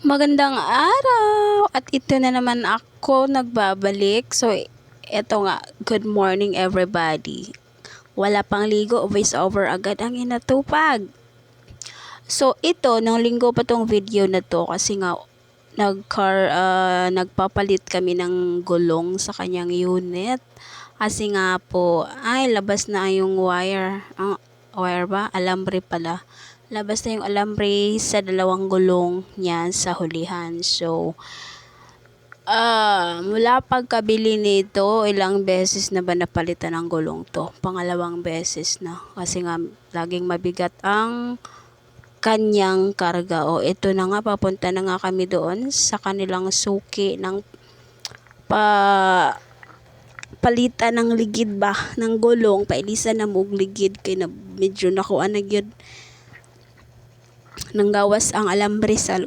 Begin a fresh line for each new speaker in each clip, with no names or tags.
Magandang araw! At ito na naman ako nagbabalik. So, eto nga, good morning everybody. Wala pang ligo, voice over agad ang inatupag. So, ito, nung linggo pa tong video na to kasi nga, nagpapalit kami ng gulong sa kanyang unit. Kasi nga po, ay, labas na yung wire. Wire ba? Alambre pala. Labas na yung alambre sa dalawang gulong niya sa hulihan. So, mula pagkabili nito, ilang beses na ba napalitan ng gulong to? Pangalawang beses na. Kasi nga, laging mabigat ang kanyang karga. O, ito na nga, papunta na nga kami doon sa kanilang suki ng palitan ng ligid ba ng gulong, pailisan na mong ligid kay na medyo nakuha na gyud nang gawas ang alambre sa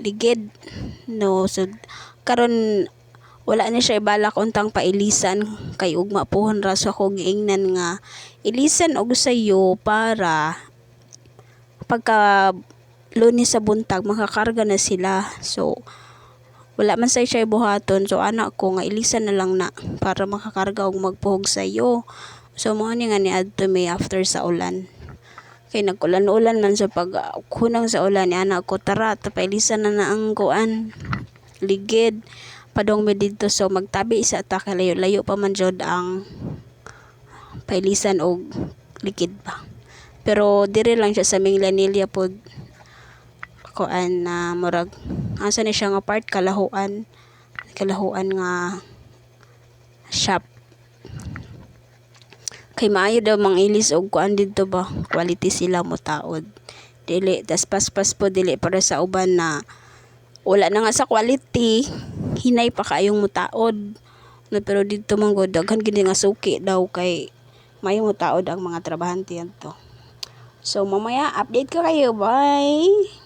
ligid, no. So karon wala na siya ibalak untang pailisan kay ugma pohon ra sa ko giingnan nga ilisan og sayo para pagka Lunes sa buntag makakarga na sila. So wala man say siya buhaton, so anak ko nga ilisan na lang na para makakarga og magpuhog sayo. So mo ni nga ni adto may after sa ulan kay nagkulan-ulan man sa hunang sa ulan ni anak ko, tara tapailisan na ang kuan ligid padong mi didto. So magtabi sa ta kay layo pa man jud ang pailisan og ligid ba, pero dire lang siya sa Minglanilla pod kuan na murag asa ni siya nga part kalahuan nga shop. Kay maayo daw mangilis og kuan didto ba, quality sila mo taod dili tas paspas po dili para sa uban na wala na nga sa quality hinay pa kayong mutaod no. Pero didto man gud daghan gid nga suki daw kay maayo mutaod ang mga trabahante adto. So mamaya update ko kayo, bye.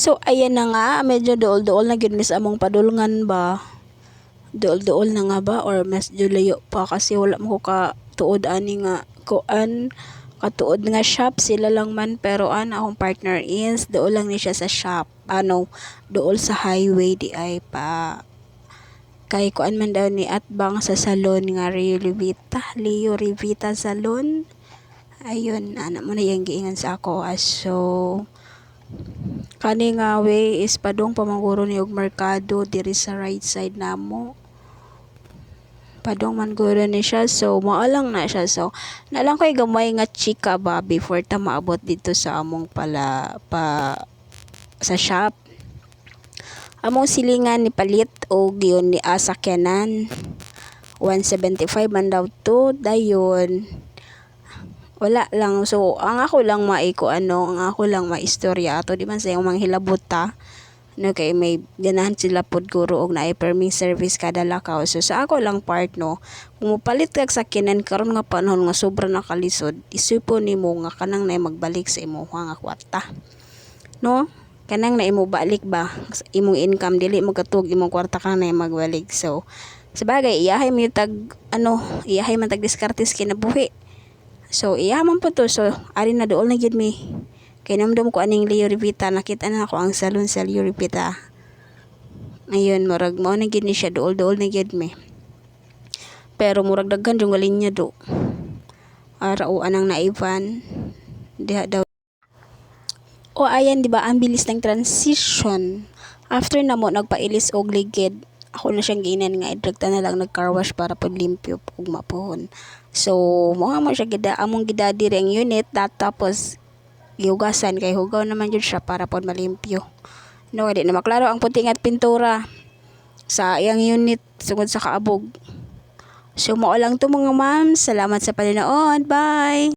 So ayan na nga, medyo dool-dool na gyud mis among padulngan ba. Dool-dool na nga ba or mas layo pa kasi wala mo ko katuod ani nga kuan katuod nga shop sila lang man, pero akong partner is dool lang ni siya sa shop. Dool sa highway di ay pa kay kuan man daw ni atbang sa salon nga Leo Rivita Salon. Ayun, anak mo na yung giingan sa ako. So kani nga way is padong pamanguro ni og merkado diri sa right side namo. Padong man guro ni siya, so maalang na siya. So nalang koy gamay nga chika ba before ta maabot dito sa among pala pa sa shop. Among silingan ni palit og yun ni asakyanan 175 man daw to dayon. Wala lang. So ang ako lang ang ako lang maistorya ato di man sa yung mga hilabuta no, kay may ganahan sila pod guro og naay perming service kada lakaw. So sa ako lang part, no, kung mopalit kag sakyanan karon nga panahon nga sobra na kalisod, isipon nimo nga kanang naay magbalik sa imong nga kwarta, no, kanang na imo balik ba sa imong income, dili mo katug imong kwarta kanang naay magbalik. So sabagay iyahay mo tag iyahay man tag diskartes kinabuhi. So iya man po to. So ari na duol na gyud mi. Kay namdam ko aning Leo Rivita, nakita na ako ang salon sa Leo Rivita. Ayun, murag mao na gyud ni siya, duol na gyud mi. Pero murag daghan jung linya do. Arao anang naivan. Diha daw. O ayan, di ba, ang bilis ng transition. After na mo nagpailis og ligid, ako na siyang ginan nga idragta na lang nag-car wash para paglimpyo ug mapuhon. So mo siya among gidadiri ang unit, tapos gihugasan kay hugaw naman jud siya para pod malimpyo. No, di na maklaro ang puting at pintura sa iyang unit sugod sa kaabog. So mao lang to mga ma'am. Salamat sa panonood. Bye.